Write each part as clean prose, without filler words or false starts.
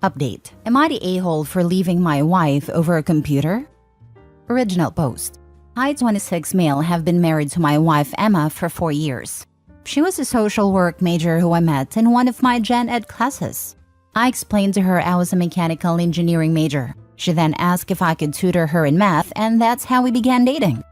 Update. Am I the a-hole for leaving my wife over a computer? Original post. I, 26 male, have been married to my wife Emma for 4 years. She was a social work major who I met in one of my gen ed classes. I explained to her I was a mechanical engineering major. She then asked if I could tutor her in math, and that's how we began dating.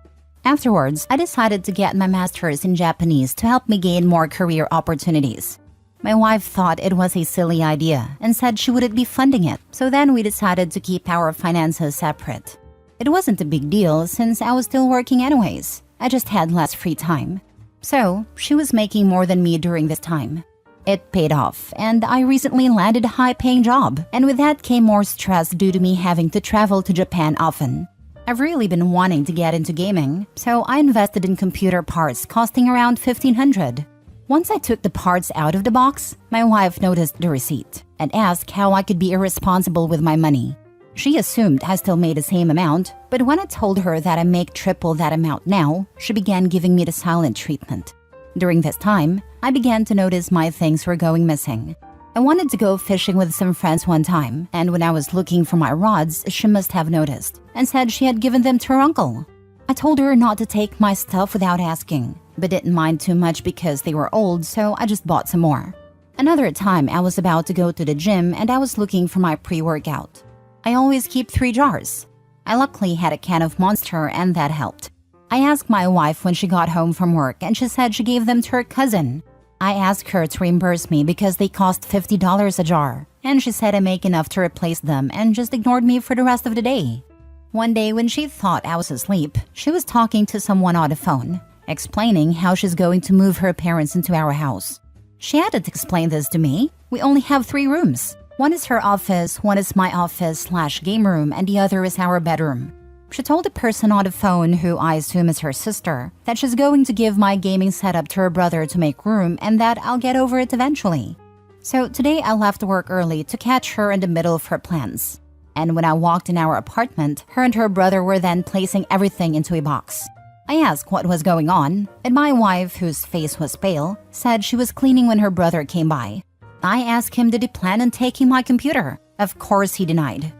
Afterwards, I decided to get my master's in Japanese to help me gain more career opportunities. My wife thought it was a silly idea and said she wouldn't be funding it, so then we decided to keep our finances separate. It wasn't a big deal since I was still working anyways. I just had less free time. So, she was making more than me during this time. It paid off, and I recently landed a high-paying job, and with that came more stress due to me having to travel to Japan often. I've really been wanting to get into gaming, so I invested in computer parts costing around $1,500. Once I took the parts out of the box, my wife noticed the receipt and asked how I could be irresponsible with my money. She assumed I still made the same amount, but when I told her that I make triple that amount now, she began giving me the silent treatment. During this time, I began to notice my things were going missing. I wanted to go fishing with some friends one time, and when I was looking for my rods, she must have noticed and said she had given them to her uncle. I told her not to take my stuff without asking, but didn't mind too much because they were old, so I just bought some more. Another time, I was about to go to the gym and I was looking for my pre-workout. I always keep 3 jars. I luckily had a can of Monster and that helped. I asked my wife when she got home from work and she said she gave them to her cousin. I asked her to reimburse me because they cost $50 a jar, and she said I make enough to replace them and just ignored me for the rest of the day. One day when she thought I was asleep, she was talking to someone on the phone, explaining how she's going to move her parents into our house. She hadn't explained this to me. We only have 3 rooms. One is her office, one is my office/game room, and the other is our bedroom. She told the person on the phone, who I assume is her sister, that she's going to give my gaming setup to her brother to make room and that I'll get over it eventually. So today I left work early to catch her in the middle of her plans. And when I walked in our apartment, her and her brother were then placing everything into a box. I asked what was going on, and my wife, whose face was pale, said she was cleaning when her brother came by. I asked him did he plan on taking my computer. Of course he denied.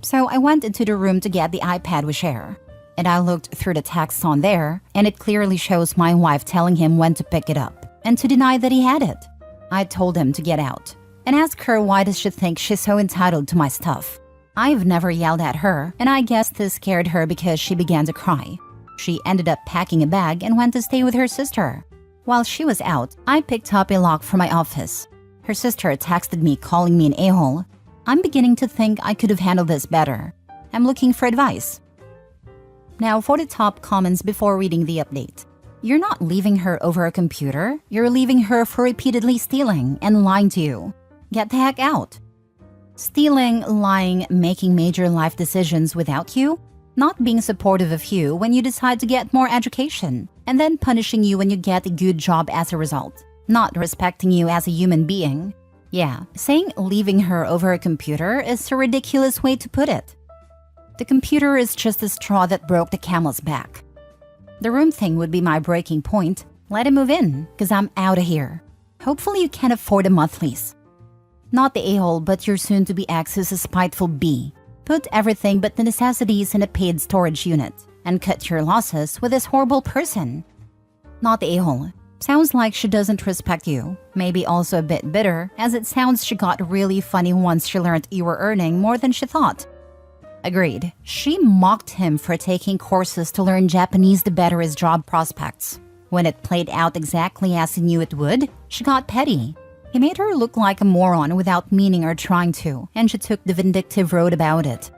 So I went into the room to get the iPad we share. And I looked through the texts on there, and it clearly shows my wife telling him when to pick it up, and to deny that he had it. I told him to get out, and asked her why does she think she's so entitled to my stuff. I've never yelled at her, and I guess this scared her because she began to cry. She ended up packing a bag and went to stay with her sister. While she was out, I picked up a lock from my office. Her sister texted me calling me an a-hole. I'm beginning to think I could have handled this better. I'm looking for advice. Now for the top comments before reading the update. You're not leaving her over a computer. You're leaving her for repeatedly stealing and lying to you. Get the heck out. Stealing, lying, making major life decisions without you, not being supportive of you when you decide to get more education, and then punishing you when you get a good job as a result, not respecting you as a human being. Yeah, saying leaving her over a computer is a ridiculous way to put it. The computer is just the straw that broke the camel's back. The room thing would be my breaking point. Let him move in, cause I'm out of here. Hopefully you can afford a monthlies. Not the a-hole, but your soon-to-be ex is a spiteful bee. Put everything but the necessities in a paid storage unit and cut your losses with this horrible person. Not the a-hole. Sounds like she doesn't respect you. Maybe also a bit bitter, as it sounds she got really funny once she learned you were earning more than she thought. Agreed. She mocked him for taking courses to learn Japanese to better his job prospects. When it played out exactly as he knew it would, she got petty. He made her look like a moron without meaning or trying to, and she took the vindictive road about it.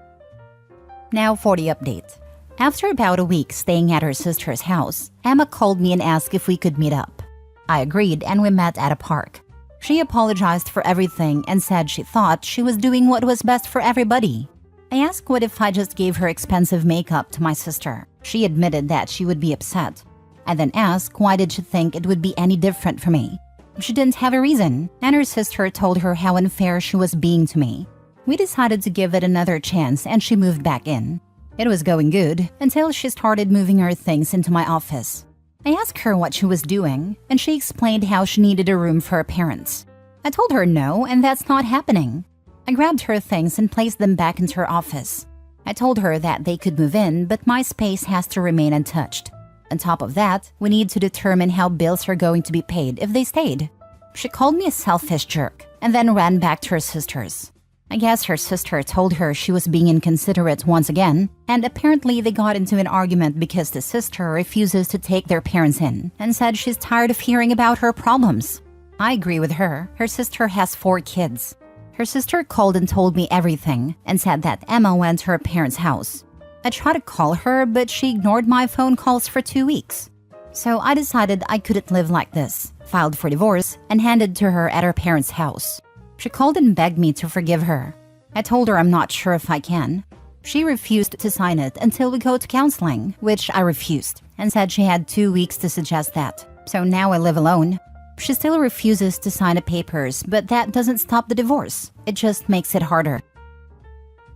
Now for the update. After about a week staying at her sister's house, Emma called me and asked if we could meet up. I agreed and we met at a park. She apologized for everything and said she thought she was doing what was best for everybody. I asked what if I just gave her expensive makeup to my sister. She admitted that she would be upset. I then asked why did she think it would be any different for me. She didn't have a reason, and her sister told her how unfair she was being to me. We decided to give it another chance and she moved back in. It was going good until she started moving her things into my office. I asked her what she was doing, and she explained how she needed a room for her parents. I told her no, and that's not happening. I grabbed her things and placed them back into her office. I told her that they could move in, but my space has to remain untouched. On top of that, we need to determine how bills are going to be paid if they stayed. She called me a selfish jerk and then ran back to her sisters. I guess her sister told her she was being inconsiderate once again, and apparently they got into an argument because the sister refuses to take their parents in and said she's tired of hearing about her problems. I agree with her. Her sister has 4 kids. Her sister called and told me everything and said that Emma went to her parents' house. I tried to call her, but she ignored my phone calls for 2 weeks. So I decided I couldn't live like this, filed for divorce, and handed to her at her parents' house. She called and begged me to forgive her. I told her I'm not sure if I can. She refused to sign it until we go to counseling, which I refused, and said she had 2 weeks to suggest that. So now I live alone. She still refuses to sign the papers, but that doesn't stop the divorce. It just makes it harder.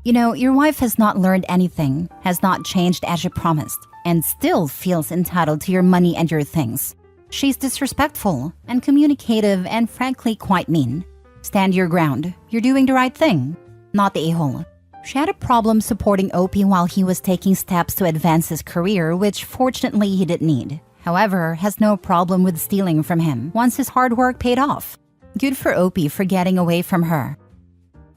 You know, your wife has not learned anything, has not changed as you promised, and still feels entitled to your money and your things. She's disrespectful, uncommunicative, and frankly quite mean. Stand your ground. You're doing the right thing, not the a-hole. She had a problem supporting Opie while he was taking steps to advance his career, which fortunately he didn't need. However, has no problem with stealing from him once his hard work paid off. Good for Opie for getting away from her.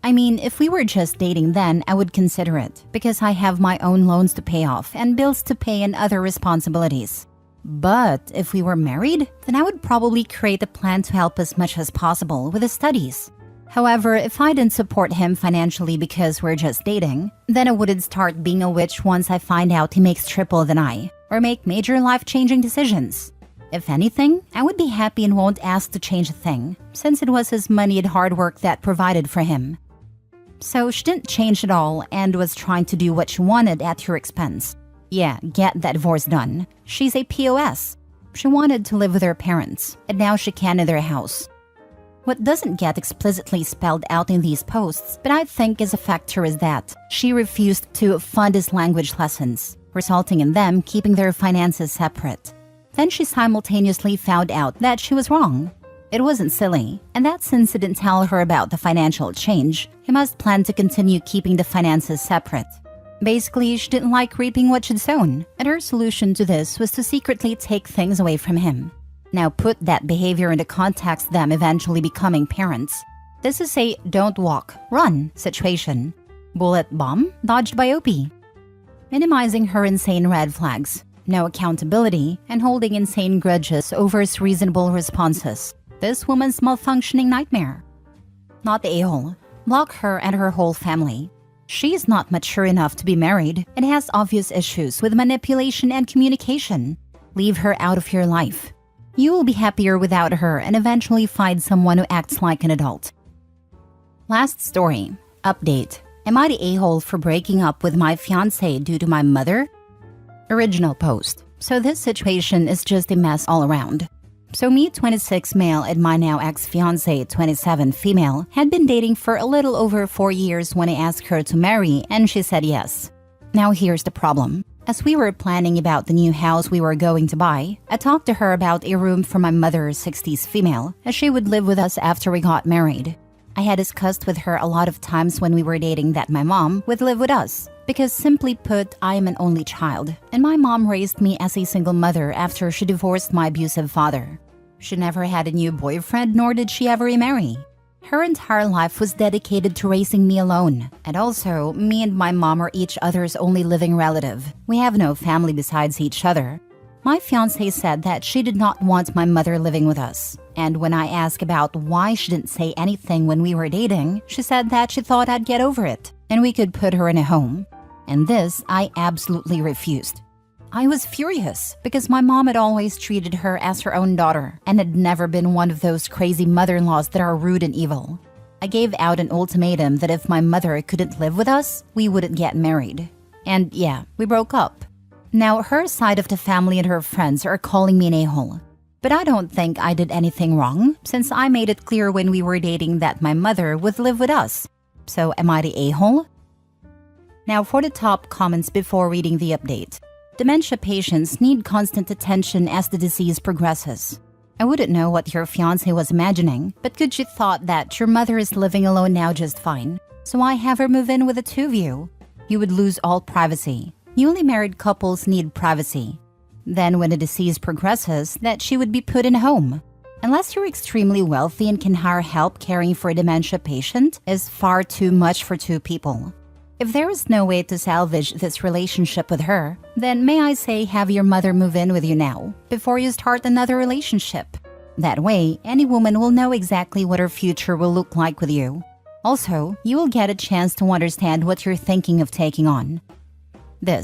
I mean, if we were just dating then, I would consider it, because I have my own loans to pay off and bills to pay and other responsibilities. But if we were married, then I would probably create a plan to help as much as possible with his studies. However, if I didn't support him financially because we're just dating, then I wouldn't start being a witch once I find out he makes triple than I, or make major life-changing decisions. If anything, I would be happy and won't ask to change a thing, since it was his money and hard work that provided for him. So she didn't change at all and was trying to do what she wanted at your expense. Yeah, get that divorce done. She's a POS. She wanted to live with her parents, and now she can in their house. What doesn't get explicitly spelled out in these posts, but I think is a factor, is that she refused to fund his language lessons, resulting in them keeping their finances separate. Then she simultaneously found out that she was wrong. It wasn't silly, and that since he didn't tell her about the financial change, he must plan to continue keeping the finances separate. Basically, she didn't like reaping what she'd sown, and her solution to this was to secretly take things away from him. Now put that behavior into context of them eventually becoming parents. This is a don't walk, run situation. Bullet bomb dodged by Opie. Minimizing her insane red flags, no accountability, and holding insane grudges over his reasonable responses. This woman's malfunctioning nightmare. Not the a-hole. Block her and her whole family. She is not mature enough to be married and has obvious issues with manipulation and communication. Leave her out of your life. You will be happier without her and eventually find someone who acts like an adult. Last story. Update. Am I the a-hole for breaking up with my fiancé due to my mother? Original post. So this situation is just a mess all around. So me, 26 male, and my now ex-fiancé, 27 female, had been dating for a little over 4 years when I asked her to marry, and she said yes. Now here's the problem. As we were planning about the new house we were going to buy, I talked to her about a room for my mother, 60s female, as she would live with us after we got married. I had discussed with her a lot of times when we were dating that my mom would live with us, because simply put, I am an only child, and my mom raised me as a single mother after she divorced my abusive father. She never had a new boyfriend, nor did she ever remarry. Her entire life was dedicated to raising me alone, and also, me and my mom are each other's only living relative. We have no family besides each other. My fiancé said that she did not want my mother living with us, and when I asked about why she didn't say anything when we were dating, she said that she thought I'd get over it, and we could put her in a home. And this, I absolutely refused. I was furious because my mom had always treated her as her own daughter and had never been one of those crazy mother-in-laws that are rude and evil. I gave out an ultimatum that if my mother couldn't live with us, we wouldn't get married. And yeah, we broke up. Now her side of the family and her friends are calling me an a-hole. But I don't think I did anything wrong, since I made it clear when we were dating that my mother would live with us. So am I the a-hole? Now for the top comments before reading the update. Dementia patients need constant attention as the disease progresses. I wouldn't know what your fiancé was imagining, but could you thought that your mother is living alone now just fine? So I have her move in with the two of you. You would lose all privacy. Newly married couples need privacy. Then when the disease progresses, that she would be put in a home. Unless you're extremely wealthy and can hire help caring for a dementia patient is far too much for two people. If there is no way to salvage this relationship with her, then may I say have your mother move in with you now, before you start another relationship. That way, any woman will know exactly what her future will look like with you. Also, you will get a chance to understand what you're thinking of taking on. I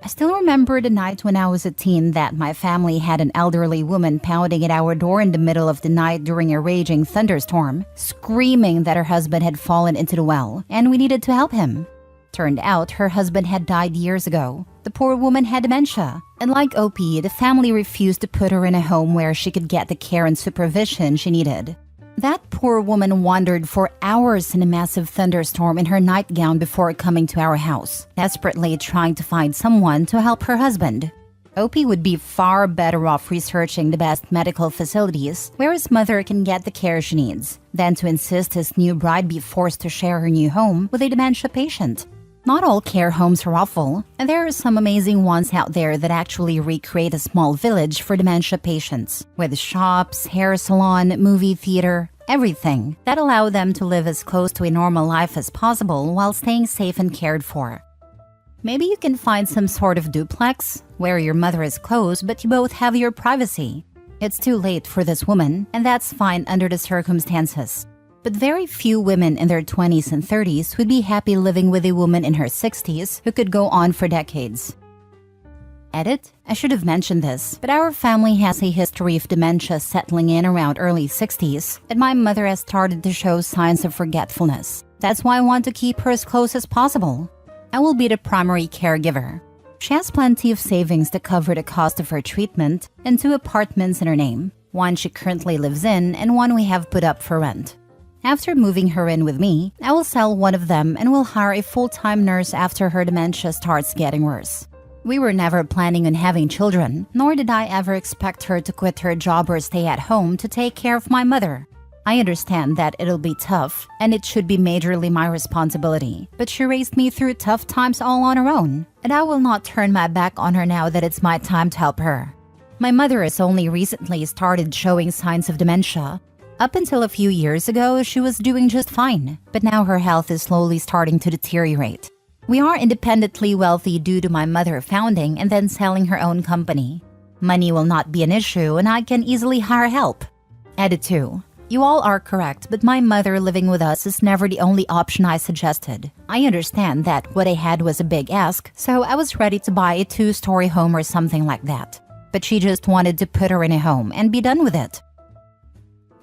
still remember the night when I was a teen that my family had an elderly woman pounding at our door in the middle of the night during a raging thunderstorm, screaming that her husband had fallen into the well and we needed to help him. Turned out her husband had died years ago. The poor woman had dementia, and like OP, the family refused to put her in a home where she could get the care and supervision she needed. That poor woman wandered for hours in a massive thunderstorm in her nightgown before coming to our house, desperately trying to find someone to help her husband. OP would be far better off researching the best medical facilities where his mother can get the care she needs than to insist his new bride be forced to share her new home with a dementia patient. Not all care homes are awful, and there are some amazing ones out there that actually recreate a small village for dementia patients, with shops, hair salon, movie theater, everything that allow them to live as close to a normal life as possible while staying safe and cared for. Maybe you can find some sort of duplex where your mother is close but you both have your privacy. It's too late for this woman, and that's fine under the circumstances. But very few women in their 20s and 30s would be happy living with a woman in her 60s who could go on for decades. Edit: I should have mentioned this, but our family has a history of dementia settling in around early 60s, and my mother has started to show signs of forgetfulness. That's why I want to keep her as close as possible. I will be the primary caregiver. She has plenty of savings to cover the cost of her treatment and 2 apartments in her name, one she currently lives in and one we have put up for rent. After moving her in with me, I will sell one of them and will hire a full-time nurse after her dementia starts getting worse. We were never planning on having children, nor did I ever expect her to quit her job or stay at home to take care of my mother. I understand that it'll be tough, and it should be majorly my responsibility, but she raised me through tough times all on her own, and I will not turn my back on her now that it's my time to help her. My mother has only recently started showing signs of dementia. Up until a few years ago, she was doing just fine, but now her health is slowly starting to deteriorate. We are independently wealthy due to my mother founding and then selling her own company. Money will not be an issue and I can easily hire help. Edit 2. You all are correct, but my mother living with us is never the only option I suggested. I understand that what I had was a big ask, so I was ready to buy a 2-story home or something like that. But she just wanted to put her in a home and be done with it.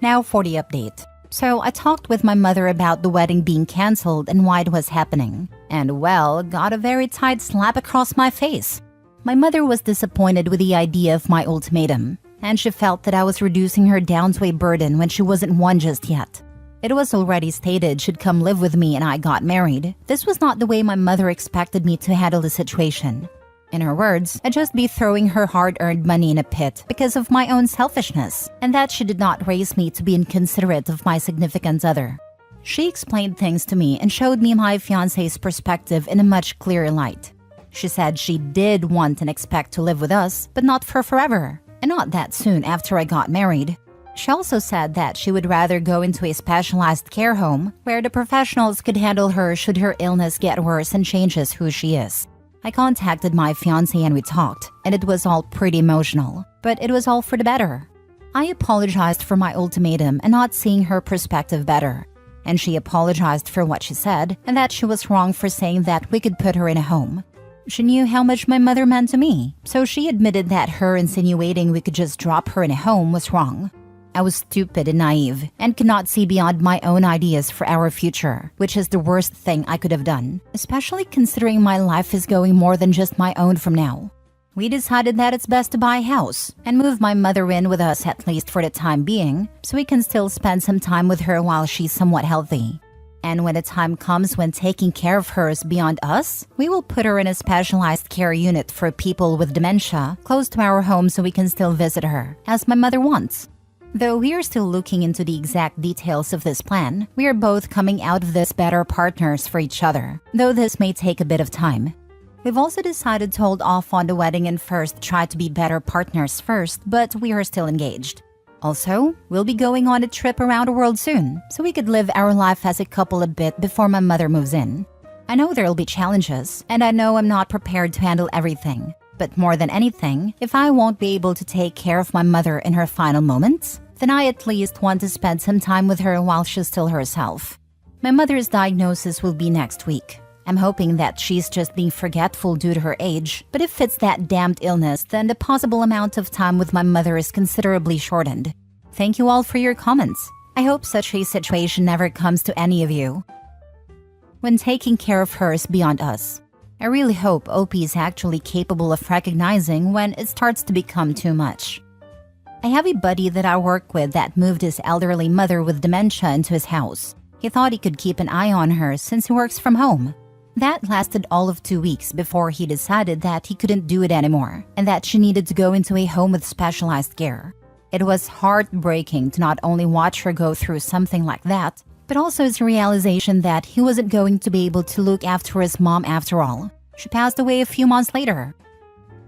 Now for the update. So I talked with my mother about the wedding being cancelled and why it was happening. And well, got a very tight slap across my face. My mother was disappointed with the idea of my ultimatum, and she felt that I was reducing her down to a burden when she wasn't one just yet. It was already stated she'd come live with me and I got married. This was not the way my mother expected me to handle the situation. In her words, I'd just be throwing her hard-earned money in a pit because of my own selfishness, and that she did not raise me to be inconsiderate of my significant other. She explained things to me and showed me my fiancé's perspective in a much clearer light. She said she did want and expect to live with us, but not for forever, and not that soon after I got married. She also said that she would rather go into a specialized care home where the professionals could handle her should her illness get worse and changes who she is. I contacted my fiancé and we talked, and it was all pretty emotional, but it was all for the better. I apologized for my ultimatum and not seeing her perspective better, and she apologized for what she said and that she was wrong for saying that we could put her in a home. She knew how much my mother meant to me, so she admitted that her insinuating we could just drop her in a home was wrong. I was stupid and naive and could not see beyond my own ideas for our future, which is the worst thing I could have done, especially considering my life is going more than just my own from now. We decided that it's best to buy a house and move my mother in with us at least for the time being, so we can still spend some time with her while she's somewhat healthy. And when the time comes when taking care of her is beyond us, we will put her in a specialized care unit for people with dementia close to our home so we can still visit her, as my mother wants. Though we are still looking into the exact details of this plan, we are both coming out of this better partners for each other, though this may take a bit of time. We've also decided to hold off on the wedding and first try to be better partners first, but we are still engaged. Also, we'll be going on a trip around the world soon, so we could live our life as a couple a bit before my mother moves in. I know there'll be challenges, and I know I'm not prepared to handle everything. But more than anything, if I won't be able to take care of my mother in her final moments, then I at least want to spend some time with her while she's still herself. My mother's diagnosis will be next week. I'm hoping that she's just being forgetful due to her age, but if it's that damned illness, then the possible amount of time with my mother is considerably shortened. Thank you all for your comments. I hope such a situation never comes to any of you. When taking care of her is beyond us, I really hope OP is actually capable of recognizing when it starts to become too much. I have a buddy that I work with that moved his elderly mother with dementia into his house. He thought he could keep an eye on her since he works from home. That lasted all of 2 weeks before he decided that he couldn't do it anymore and that she needed to go into a home with specialized care. It was heartbreaking to not only watch her go through something like that, but also his realization that he wasn't going to be able to look after his mom after all. She passed away a few months later.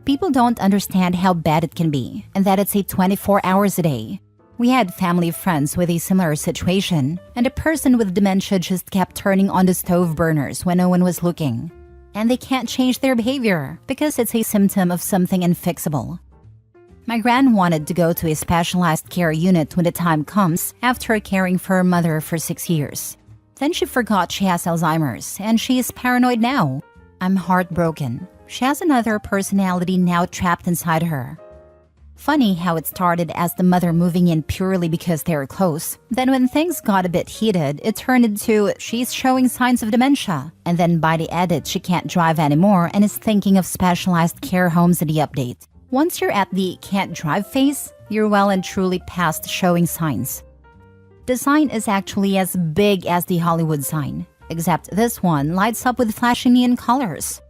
People don't understand how bad it can be and that it's a 24 hours a day. We had family friends with a similar situation, and a person with dementia just kept turning on the stove burners when no one was looking. And they can't change their behavior because it's a symptom of something unfixable. My gran wanted to go to a specialized care unit when the time comes after caring for her mother for 6 years. Then she forgot she has Alzheimer's, and she is paranoid now. I'm heartbroken. She has another personality now trapped inside her. Funny how it started as the mother moving in purely because they were close. Then when things got a bit heated, it turned into she's showing signs of dementia. And then by the edit, she can't drive anymore and is thinking of specialized care homes in the update. Once you're at the can't drive phase, you're well and truly past showing signs. The sign is actually as big as the Hollywood sign, except this one lights up with flashing neon colors.